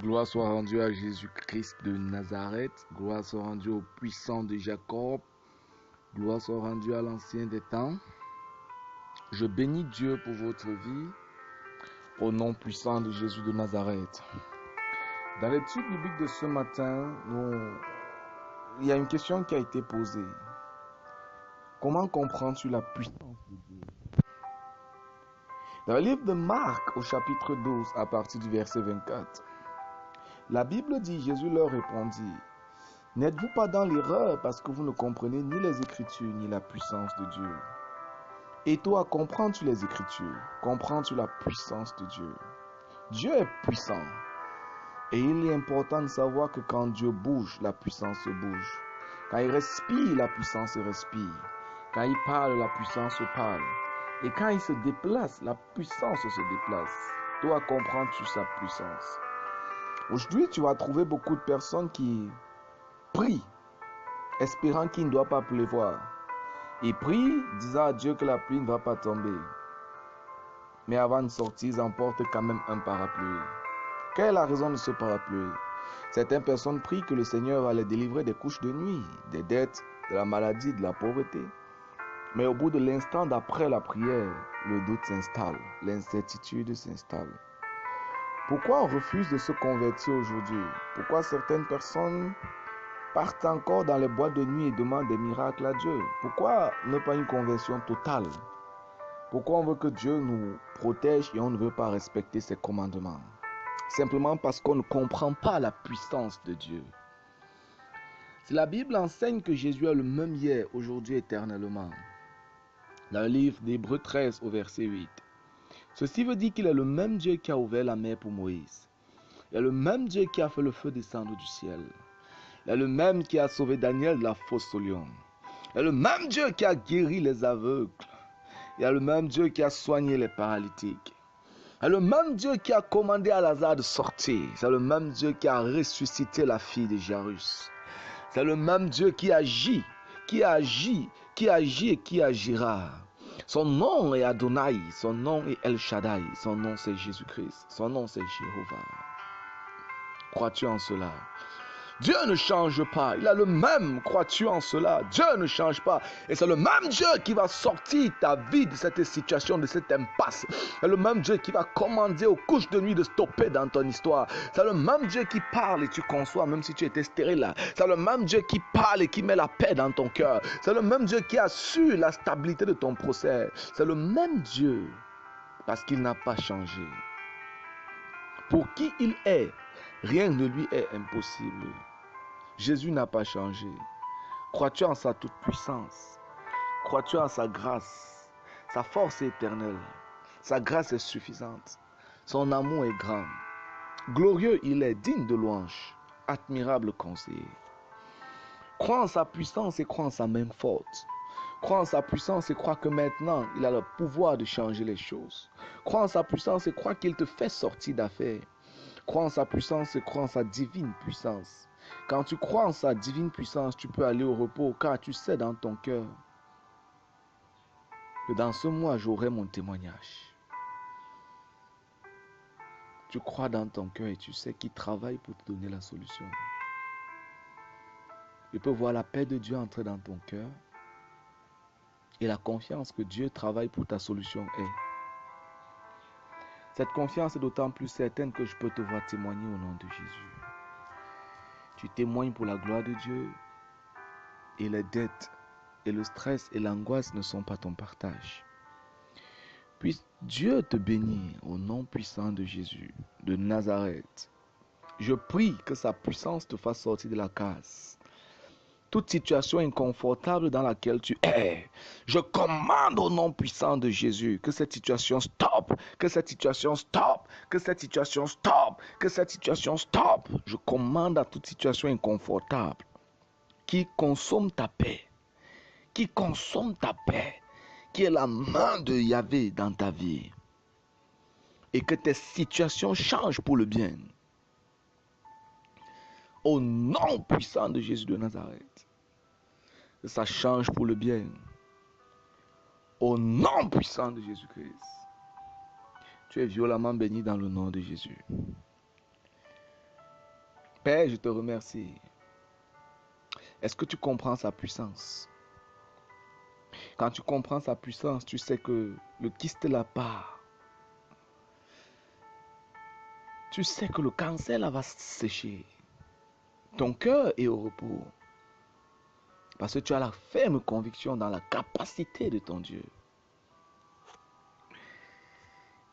Gloire soit rendue à Jésus-Christ de Nazareth. Gloire soit rendue au puissant de Jacob. Gloire soit rendue à l'ancien des temps. Je bénis Dieu pour votre vie. Au nom puissant de Jésus de Nazareth. Dans l'étude biblique de ce matin, il y a une question qui a été posée. Comment comprends-tu la puissance de Dieu? Dans le livre de Marc, au chapitre 12, à partir du verset 24, la Bible dit, Jésus leur répondit, « N'êtes-vous pas dans l'erreur parce que vous ne comprenez ni les Écritures ni la puissance de Dieu? Et toi, comprends-tu les Écritures? Comprends-tu la puissance de Dieu? Dieu est puissant. Et il est important de savoir que quand Dieu bouge, la puissance se bouge. Quand il respire, la puissance se respire. Quand il parle, la puissance se parle. Et quand il se déplace, la puissance se déplace. Toi, comprends-tu sa puissance? Aujourd'hui, tu vas trouver beaucoup de personnes qui prient, espérant qu'il ne doit pas pleuvoir. Ils prient, disant à Dieu que la pluie ne va pas tomber. Mais avant de sortir, ils emportent quand même un parapluie. Quelle est la raison de ce parapluie? Certaines personnes prient que le Seigneur va les délivrer des couches de nuit, des dettes, de la maladie, de la pauvreté. Mais au bout de l'instant d'après la prière, le doute s'installe, l'incertitude s'installe. Pourquoi on refuse de se convertir aujourd'hui? Pourquoi certaines personnes partent encore dans les boîtes de nuit et demandent des miracles à Dieu? Pourquoi ne pas une conversion totale? Pourquoi on veut que Dieu nous protège et on ne veut pas respecter ses commandements? Simplement parce qu'on ne comprend pas la puissance de Dieu. Si la Bible enseigne que Jésus est le même hier, aujourd'hui, éternellement, dans le livre d'Hébreux 13 au verset 8, ceci veut dire qu'il est le même Dieu qui a ouvert la mer pour Moïse. Il est le même Dieu qui a fait le feu descendre du ciel. Il est le même qui a sauvé Daniel de la fosse au lion. Il est le même Dieu qui a guéri les aveugles. Il est le même Dieu qui a soigné les paralytiques. C'est le même Dieu qui a commandé à Lazare de sortir. C'est le même Dieu qui a ressuscité la fille de Jairus. C'est le même Dieu qui agit et qui agira. Son nom est Adonai, son nom est El Shaddai, son nom c'est Jésus-Christ, son nom c'est Jéhovah. Crois-tu en cela? Dieu ne change pas, il a le même, crois-tu en cela? Dieu ne change pas, et c'est le même Dieu qui va sortir ta vie de cette situation, de cette impasse. C'est le même Dieu qui va commander aux couches de nuit de stopper dans ton histoire. C'est le même Dieu qui parle et tu conçois même si tu étais stérile. C'est le même Dieu qui parle et qui met la paix dans ton cœur. C'est le même Dieu qui assure la stabilité de ton procès. C'est le même Dieu parce qu'il n'a pas changé. Pour qui il est, rien ne lui est impossible. Jésus n'a pas changé. Crois-tu en sa toute-puissance? Crois-tu en sa grâce? Sa force est éternelle. Sa grâce est suffisante. Son amour est grand. Glorieux, il est digne de louange. Admirable conseiller. Crois en sa puissance et crois en sa main forte. Crois en sa puissance et crois que maintenant, il a le pouvoir de changer les choses. Crois en sa puissance et crois qu'il te fait sortir d'affaires. Crois en sa puissance et crois en sa divine puissance. Quand tu crois en sa divine puissance, tu peux aller au repos car tu sais dans ton cœur que dans ce mois, j'aurai mon témoignage. Tu crois dans ton cœur et tu sais qu'il travaille pour te donner la solution. Tu peux voir la paix de Dieu entrer dans ton cœur et la confiance que Dieu travaille pour ta solution est. Cette confiance est d'autant plus certaine que je peux te voir témoigner au nom de Jésus. Tu témoignes pour la gloire de Dieu et les dettes et le stress et l'angoisse ne sont pas ton partage. Puisse Dieu te bénir au nom puissant de Jésus de Nazareth. Je prie que sa puissance te fasse sortir de la case. Toute situation inconfortable dans laquelle tu es, je commande au nom puissant de Jésus que cette situation stoppe, que cette situation stoppe, que cette situation stoppe, que cette situation stoppe. Je commande à toute situation inconfortable qui consomme ta paix, qui est la main de Yahvé dans ta vie, et que tes situations changent pour le bien. Au nom puissant de Jésus de Nazareth, que ça change pour le bien. Au nom puissant de Jésus-Christ, tu es violemment béni dans le nom de Jésus. Père, je te remercie. Est-ce que tu comprends sa puissance? Quand tu comprends sa puissance, tu sais que le kyste là part. Tu sais que le cancer là va sécher. Ton cœur est au repos. Parce que tu as la ferme conviction dans la capacité de ton Dieu.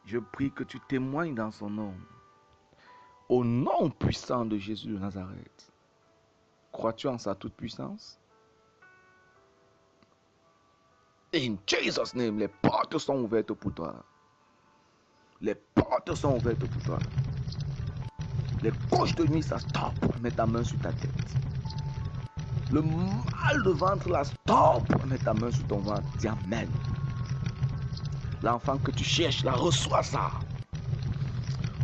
Je prie que tu témoignes dans son nom. Au nom puissant de Jésus de Nazareth. Crois-tu en sa toute puissance? In Jesus' name, les portes sont ouvertes pour toi. Les portes sont ouvertes pour toi. Les couches de nuit, ça stop. Mets ta main sur ta tête. Le mal de ventre, là, stop. Mets ta main sur ton ventre. Dis Amen. L'enfant que tu cherches, là, reçois ça.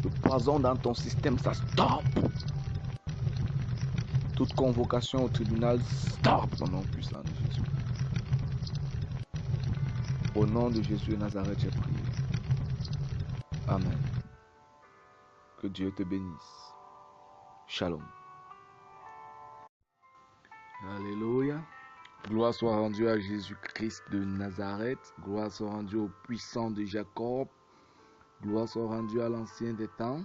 Le poison dans ton système, ça stop. Toute convocation au tribunal, stop au nom puissant de Jésus. Au nom de Jésus de Nazareth, j'ai prié. Amen. Que Dieu te bénisse. Shalom. Alléluia. Gloire soit rendue à Jésus-Christ de Nazareth. Gloire soit rendue au puissant de Jacob. Gloire soit rendue à l'ancien des temps.